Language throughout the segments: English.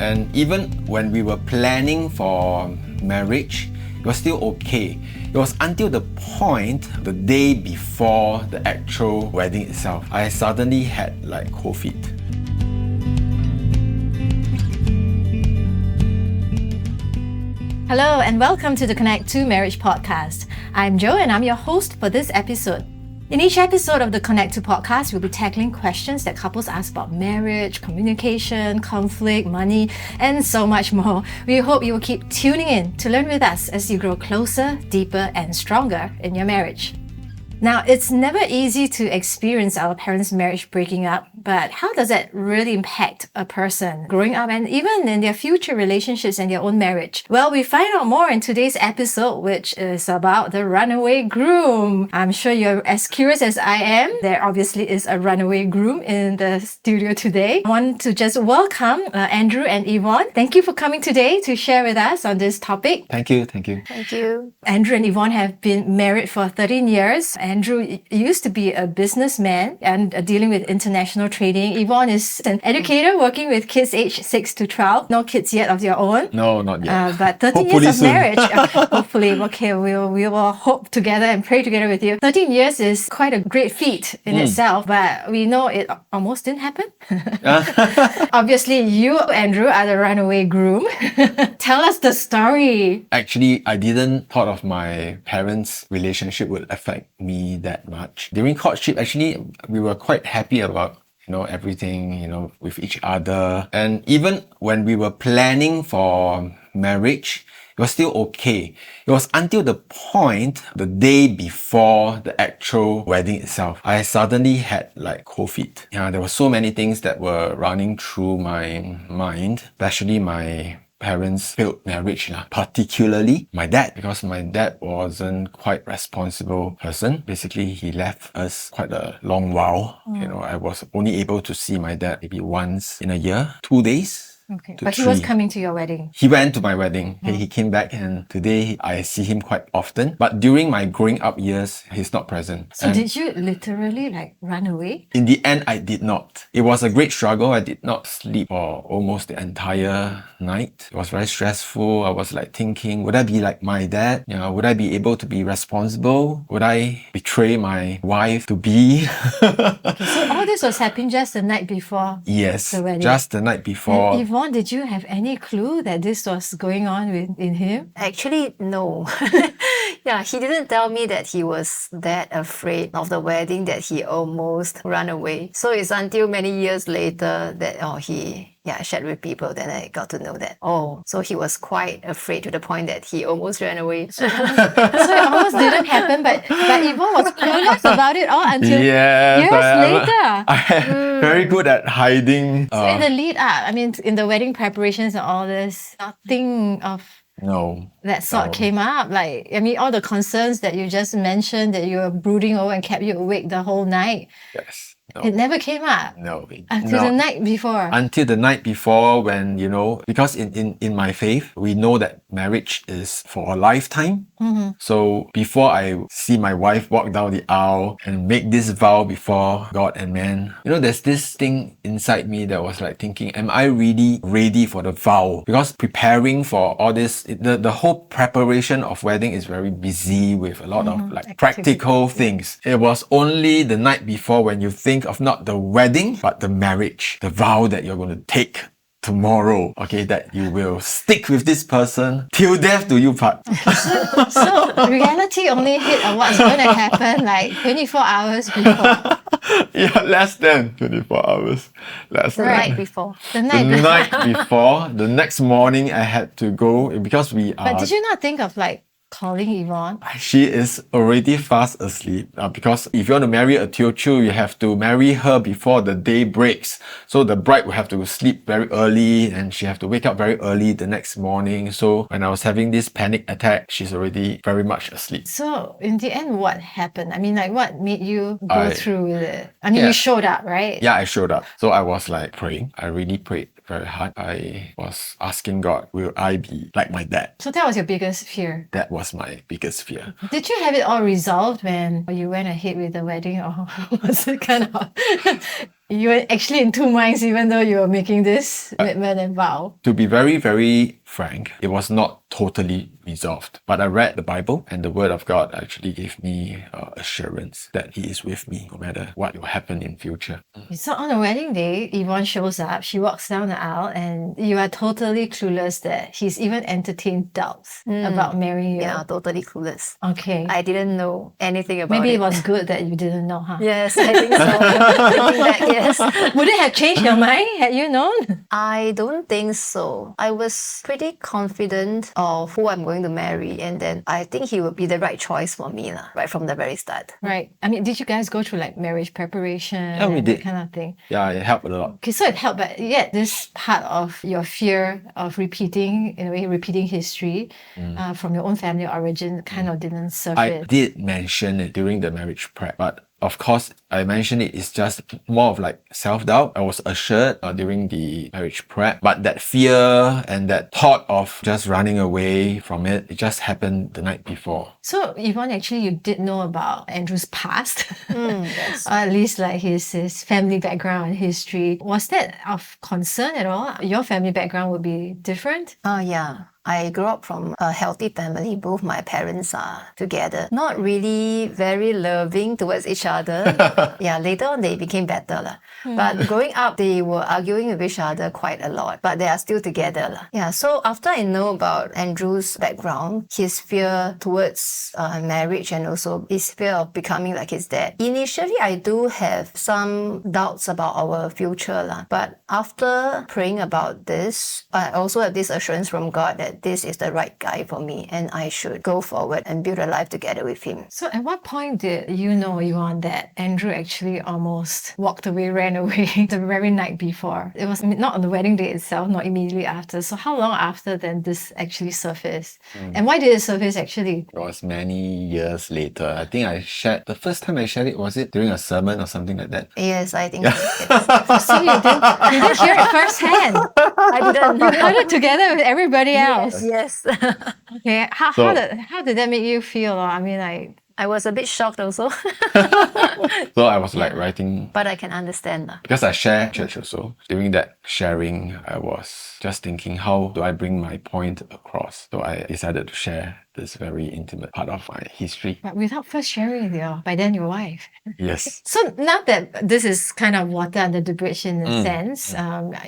And even when we were planning for marriage, it was still okay. It was until the point, the day before the actual wedding itself, I suddenly had like cold feet. Hello and welcome to the Connect2 Marriage Podcast. I'm Jo and I'm your host for this episode. In each episode of the Connect2 podcast, we'll be tackling questions that couples ask about marriage, communication, conflict, money, and so much more. We hope you will keep tuning in to learn with us as you grow closer, deeper, and stronger in your marriage. Now, it's never easy to experience our parents' marriage breaking up, but how does that really impact a person growing up and even in their future relationships and their own marriage? Well, we find out more in today's episode, which is about the runaway groom. I'm sure you're as curious as I am. There obviously is a runaway groom in the studio today. I want to just welcome Andrew and Evon. Thank you for coming today to share with us on this topic. Thank you. Thank you. Andrew and Evon have been married for 13 years. Andrew used to be a businessman and dealing with international trading. Evon is an educator working with kids aged 6 to 12. No kids yet of your own. No, not yet. But 13 Hopefully years of soon. marriage. Hopefully, okay, we will hope together and pray together with you. 13 years is quite a great feat in itself, but we know it almost didn't happen. Obviously, you, Andrew, are the runaway groom. Tell us the story. Actually, I didn't thought of my parents' relationship would affect me that much. During courtship, actually, we were quite happy about everything, with each other. And even when we were planning for marriage, it was still okay. It was until the point, the day before the actual wedding itself, I suddenly had like cold feet. There were so many things that were running through my mind, especially my parents' failed marriage, particularly my dad, because my dad wasn't quite responsible person. Basically, he left us quite a long while. I was only able to see my dad maybe once in a year, 2 days. Okay, but he was coming to your wedding. He went to my wedding. Okay, he came back and today I see him quite often. But during my growing up years, he's not present. So did you literally run away? In the end, I did not. It was a great struggle. I did not sleep for almost the entire night. It was very stressful. I was thinking, would I be like my dad? Would I be able to be responsible? Would I betray my wife to be? Okay, so all this was happening just the night before Yes, the wedding. just the night before. And Evon, did you have any clue that this was going on in him? Actually, no. Yeah, he didn't tell me that he was that afraid of the wedding that he almost ran away. So it's until many years later that he shared with people, then I got to know that. So he was quite afraid to the point that he almost ran away. So it almost didn't happen, but Evon was clueless about it all until years later. I'm very good at hiding. So in the lead up, in the wedding preparations and all this, nothing of that sort came up. All the concerns that you just mentioned that you were brooding over and kept you awake the whole night. Yes. No. It never came up. No. Until the night before. Until the night before when, because in my faith, we know that marriage is for a lifetime. Mm-hmm. So before I see my wife walk down the aisle and make this vow before God and man, there's this thing inside me that was thinking, am I really ready for the vow? Because preparing for all this, the whole preparation of wedding is very busy with a lot of practical things. It was only the night before when you think of not the wedding, but the marriage, the vow that you're going to take tomorrow, that you will stick with this person till death do you part. So reality only hit on what's going to happen 24 hours before. Less than 24 hours. The night before. The night before. The next morning I had to go because we are... But did you not think of calling Evon? She is already fast asleep because if you want to marry a Teochew, you have to marry her before the day breaks. So the bride will have to sleep very early and she have to wake up very early the next morning. So when I was having this panic attack, she's already very much asleep. So in the end, what happened? What made you go through with it? You showed up, right? Yeah, I showed up. So I was praying. I really prayed very hard. I was asking God, will I be like my dad? So that was your biggest fear? That was my biggest fear. Did you have it all resolved when you went ahead with the wedding, or was it kind of you were actually in two minds even though you were making this commitment and vow. To be very, very frank, it was not totally resolved. But I read the Bible and the Word of God actually gave me assurance that He is with me no matter what will happen in future. So on the wedding day, Yvonne shows up, she walks down the aisle, and you are totally clueless that he's even entertained doubts about marrying you. Yeah, totally clueless. Okay. I didn't know anything about Maybe it. it was good that you didn't know, huh? Yes, I think so. Looking back, yes. Would it have changed your mind had you known? I don't think so. I was pretty confident of who I'm going to marry, and then I think he would be the right choice for me, right from the very start. Right. I mean, did you guys go through like marriage preparation? Yeah, we and did. that kind of thing? Yeah, it helped a lot. Okay, so it helped, but yet this part of your fear of repeating, in a way, repeating history from your own family origin kind of didn't surface. I did mention it during the marriage prep, but of course, I mentioned it's just more of like self-doubt. I was assured during the marriage prep, but that fear and that thought of just running away from it, it just happened the night before. So, Yvonne, actually, you did know about Andrew's past, Yes. or at least like his family background and history. Was that of concern at all? Your family background would be different? Yeah. I grew up from a healthy family. Both my parents are together. Not really very loving towards each other. Yeah, later on they became better. But growing up, they were arguing with each other quite a lot. But they are still together. Yeah, so after I know about Andrew's background, his fear towards marriage and also his fear of becoming like his dad, initially I do have some doubts about our future. But after praying about this, I also have this assurance from God that this is the right guy for me and I should go forward and build a life together with him. So at what point did you know, Yvonne, that Andrew actually almost walked away, ran away the very night before? It was not on the wedding day itself, not immediately after. So how long after then this actually surfaced? And why did it surface actually? It was many years later. I think the first time I shared it, was it during a sermon or something like that? Yes, I think So you didn't hear it firsthand. I didn't. You heard it together with everybody else. Yes. Okay. How did that make you feel? I mean, like, I was a bit shocked also. So I was like writing, But I can understand. because I share church also. During that sharing, I was just thinking, how do I bring my point across? So I decided to share this very intimate part of my history. but without first sharing with your wife. Yes. So now that this is kind of water under the bridge in a sense,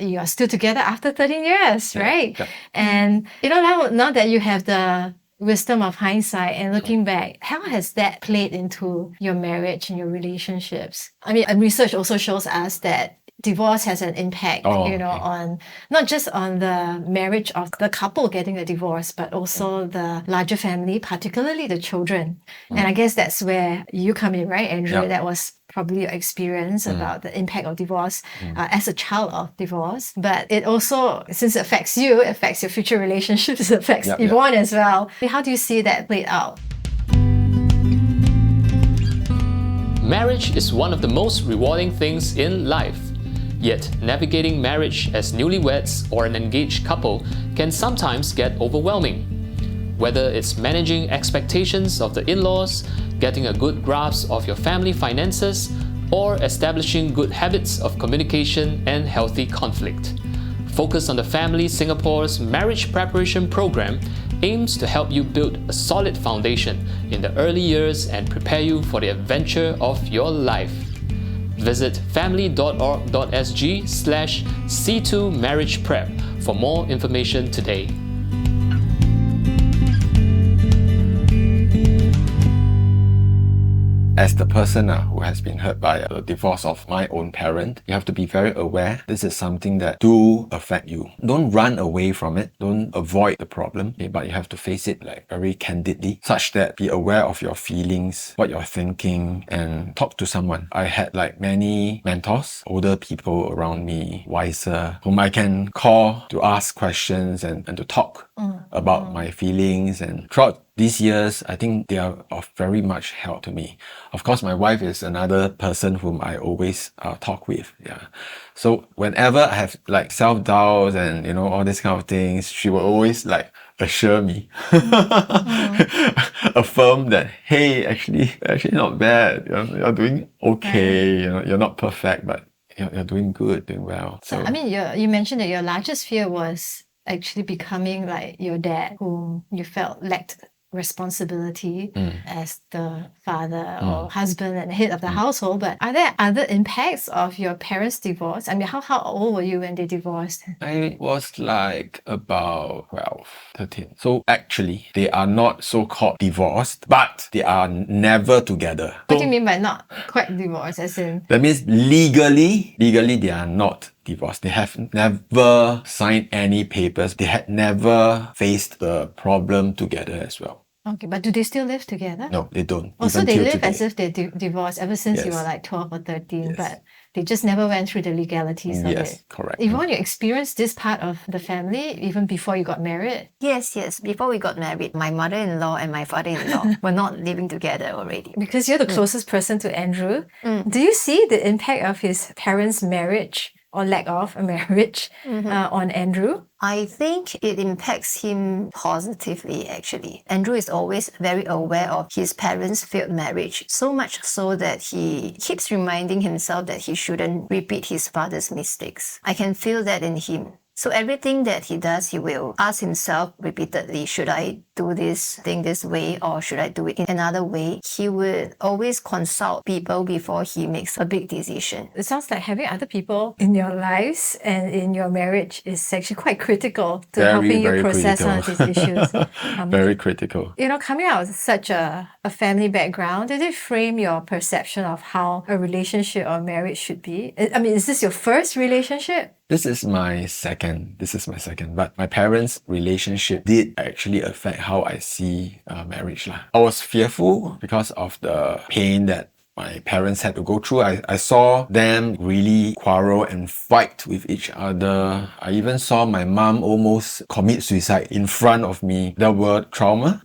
you are still together after 13 years, right? Yeah. And now that you have the wisdom of hindsight and looking back, how has that played into your marriage and your relationships? I mean, and research also shows us that divorce has an impact, on not just on the marriage of the couple getting a divorce, but also the larger family, particularly the children. And I guess that's where you come in, right, Andrew? Yeah. That was probably your experience about the impact of divorce as a child of divorce. But it also, since it affects you, it affects your future relationships, it affects Yvonne as well. How do you see that played out? Marriage is one of the most rewarding things in life. Yet, navigating marriage as newlyweds or an engaged couple can sometimes get overwhelming. Whether it's managing expectations of the in-laws, getting a good grasp of your family finances, or establishing good habits of communication and healthy conflict. Focus on the Family Singapore's Marriage Preparation Program aims to help you build a solid foundation in the early years and prepare you for the adventure of your life. Visit family.org.sg/C2 Marriage Prep for more information today. As the person who has been hurt by the divorce of my own parent, you have to be very aware this is something that do affect you. Don't run away from it. Don't avoid the problem, but you have to face it like very candidly, such that be aware of your feelings, what you're thinking, and talk to someone. I had like many mentors, older people around me, wiser, whom I can call to ask questions and to talk about my feelings. And throughout these years, I think they are of very much help to me. Of course, my wife is another person whom I always talk with. Yeah. So whenever I have like self-doubts and all these kind of things, she will always like assure me, affirm that, hey, actually not bad. You're doing okay. You're not perfect, but you're doing good, doing well. So, I mean, you mentioned that your largest fear was actually becoming like your dad, whom you felt lacked responsibility as the father or husband and head of the household. But are there other impacts of your parents' divorce? I mean, how old were you when they divorced? I was like about 12, 13. So actually, they are not so-called divorced, but they are never together. What do you mean by not quite divorced? As in, That means legally they are not divorced. They have never signed any papers. They had never faced the problem together as well. okay, but do they still live together? No, they don't. Oh, so even they till live today. as if they divorced ever since you Yes. were like 12 or 13, Yes. but they just never went through the legalities of Yes, it. correct. Yvonne, you experienced this part of the family even before you got married. Yes, yes. Before we got married, my mother-in-law and my father-in-law were not living together already. Because you're the closest person to Andrew, do you see the impact of his parents' marriage or lack of a marriage on Andrew? I think it impacts him positively, actually. Andrew is always very aware of his parents' failed marriage, so much so that he keeps reminding himself that he shouldn't repeat his father's mistakes. I can feel that in him. So everything that he does, he will ask himself repeatedly, should I do this thing this way or should I do it in another way? He would always consult people before he makes a big decision. It sounds like having other people in your lives and in your marriage is actually quite critical to helping you process some of these issues. Very critical. You know, coming out of such a family background, did it frame your perception of how a relationship or marriage should be? I mean, is this your first relationship? This is my second, but my parents' relationship did actually affect how I see marriage. I was fearful because of the pain that my parents had to go through. I saw them really quarrel and fight with each other. I even saw my mom almost commit suicide in front of me. There were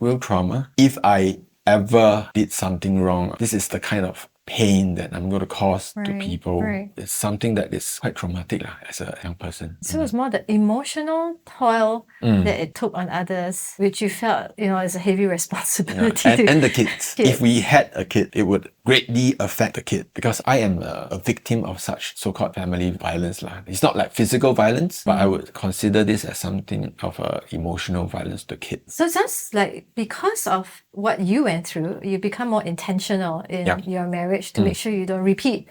real trauma. If I ever did something wrong, this is the kind of pain that I'm going to cause to people. It's something that is quite traumatic as a young person. So it's more the emotional toil that it took on others, which you felt, is a heavy responsibility. And the kids. If we had a kid, it would greatly affect the kid because I am a victim of such so-called family violence. It's not like physical violence, but I would consider this as something of emotional violence to kids. So it sounds like because of what you went through, you become more intentional in your marriage to make sure you don't repeat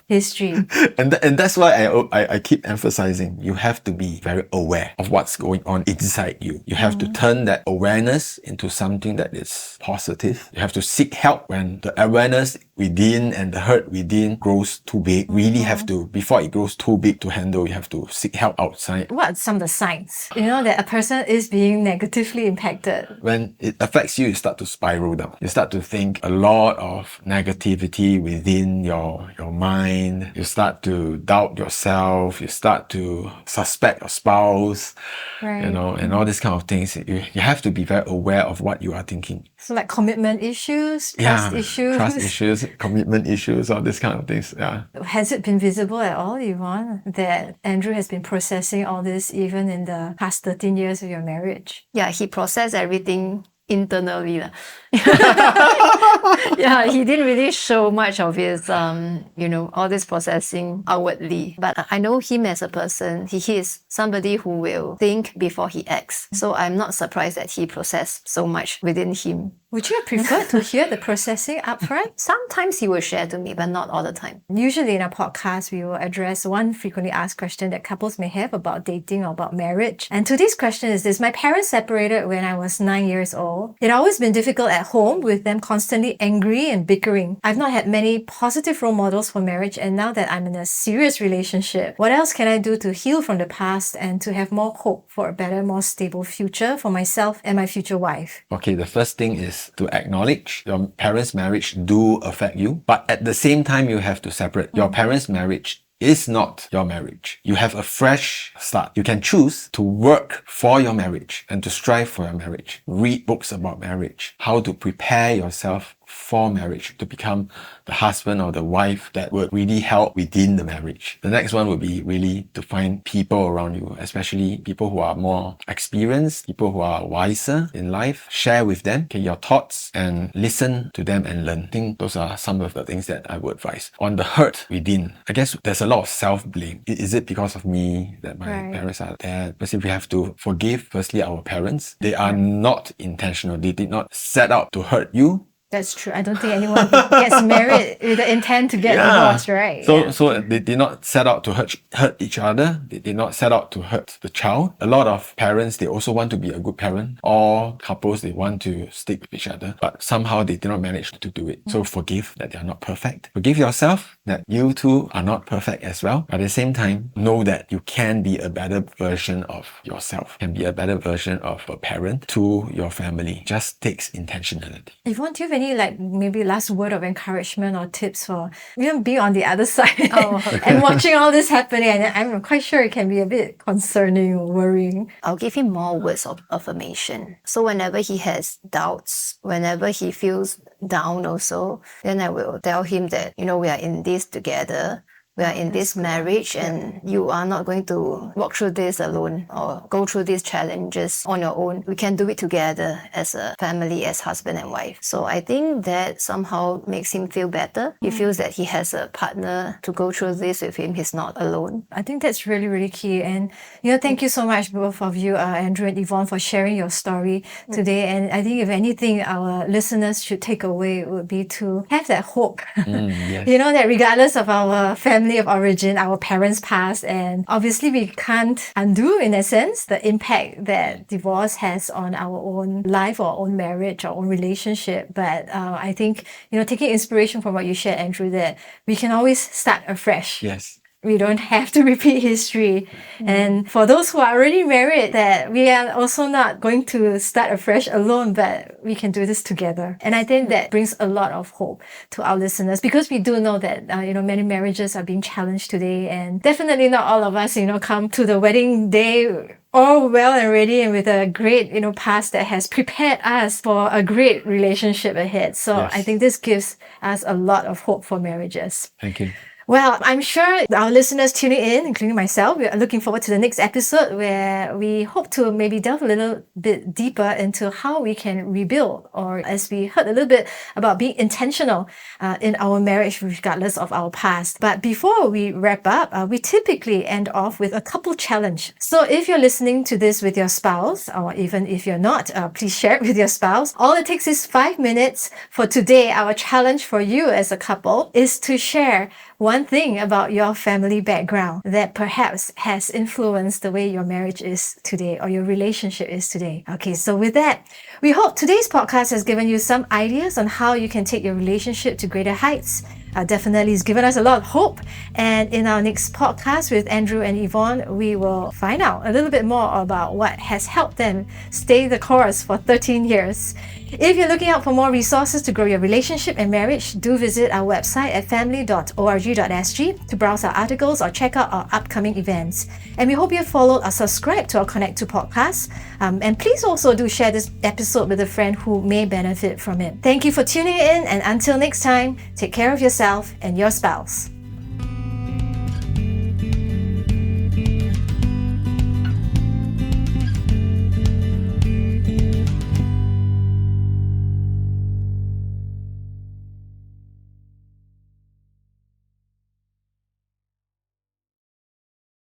history. And that's why I keep emphasizing you have to be very aware of what's going on inside you. You have to turn that awareness into something that is positive. You have to seek help when the awareness within and the hurt within grows too big. Really have to, before it grows too big to handle, you have to seek help outside. What are some of the signs, that a person is being negatively impacted? When it affects you, you start to spiral down. You start to think a lot of negativity within your mind. You start to doubt yourself. You start to suspect your spouse, and all these kind of things. You have to be very aware of what you are thinking. So like commitment issues, trust issues, commitment issues, all these kind of things. Yeah. Has it been visible at all, Yvonne, that Andrew has been processing all this even in the past 13 years of your marriage? Yeah, he processed everything internally. Yeah, he didn't really show much of his, all this processing outwardly. But I know him as a person. He is somebody who will think before he acts. So I'm not surprised that he processed so much within him. Would you have preferred to hear the processing upfront? Sometimes he will share to me, but not all the time. Usually in our podcast, we will address one frequently asked question that couples may have about dating or about marriage. And today's question is this: my parents separated when I was 9 years old. It had always been difficult at home with them constantly angry and bickering. I've not had many positive role models for marriage, and now that I'm in a serious relationship, what else can I do to heal from the past and to have more hope for a better, more stable future for myself and my future wife? Okay, the first thing is to acknowledge your parents' marriage do affect you, but at the same time, you have to separate. Your parents' marriage is not your marriage. You have a fresh start. You can choose to work for your marriage and to strive for your marriage. Read books about marriage, how to prepare yourself for marriage, to become the husband or the wife that would really help within the marriage. The next one would be really to find people around you, especially people who are more experienced, people who are wiser in life. Share with them your thoughts and listen to them and learn. I think those are some of the things that I would advise. On the hurt within, I guess there's a lot of self-blame. Is it because of me that my parents are there? But if we have to forgive, firstly, our parents, they are not intentional. They did not set out to hurt you. That's true. I don't think anyone gets married with the intent to get divorced, right? So they did not set out to hurt each other. They did not set out to hurt the child. A lot of parents, they also want to be a good parent. All couples, they want to stick with each other, but somehow they did not manage to do it. So forgive that they are not perfect. Forgive yourself that you too are not perfect as well. But at the same time, know that you can be a better version of yourself, can be a better version of a parent to your family. Just takes intentionality. Yvonne, do you have any maybe last word of encouragement or tips for being on the other side and watching all this happening? And I'm quite sure it can be a bit concerning or worrying. I'll give him more words of affirmation. So whenever he has doubts, whenever he feels down also, then I will tell him that, we are in this together. We are in this marriage and you are not going to walk through this alone or go through these challenges on your own. We can do it together as a family, as husband and wife. So I think that somehow makes him feel better. He feels that he has a partner to go through this with him. He's not alone. I think that's really, really key. And, thank you so much, both of you, Andrew and Evon, for sharing your story today. And I think if anything, our listeners should take away would be to have that hope. Yes. That regardless of our family of origin, our parents' past, and obviously we can't undo, in a sense, the impact that divorce has on our own life or own marriage or own relationship. But I think, taking inspiration from what you shared, Andrew, that we can always start afresh. Yes. We don't have to repeat history. And for those who are already married, that we are also not going to start afresh alone, but we can do this together. And I think that brings a lot of hope to our listeners, because we do know that, many marriages are being challenged today, and definitely not all of us, come to the wedding day all well and ready and with a great, past that has prepared us for a great relationship ahead. So Yes. I think this gives us a lot of hope for marriages. Thank you. Well, I'm sure our listeners tuning in, including myself, we are looking forward to the next episode where we hope to maybe delve a little bit deeper into how we can rebuild, or as we heard a little bit about being intentional in our marriage regardless of our past. But before we wrap up, we typically end off with a couple challenge. So if you're listening to this with your spouse, or even if you're not, please share it with your spouse. All it takes is 5 minutes. For today, our challenge for you as a couple is to share one thing about your family background that perhaps has influenced the way your marriage is today or your relationship is today. Okay, so with that, we hope today's podcast has given you some ideas on how you can take your relationship to greater heights. Definitely it's given us a lot of hope. And in our next podcast with Andrew and Evon, we will find out a little bit more about what has helped them stay the course for 13 years. If you're looking out for more resources to grow your relationship and marriage, do visit our website at family.org.sg to browse our articles or check out our upcoming events. And we hope you followed or subscribed to our Connect2 podcast. And please also do share this episode with a friend who may benefit from it. Thank you for tuning in, and until next time, take care of yourself and your spouse.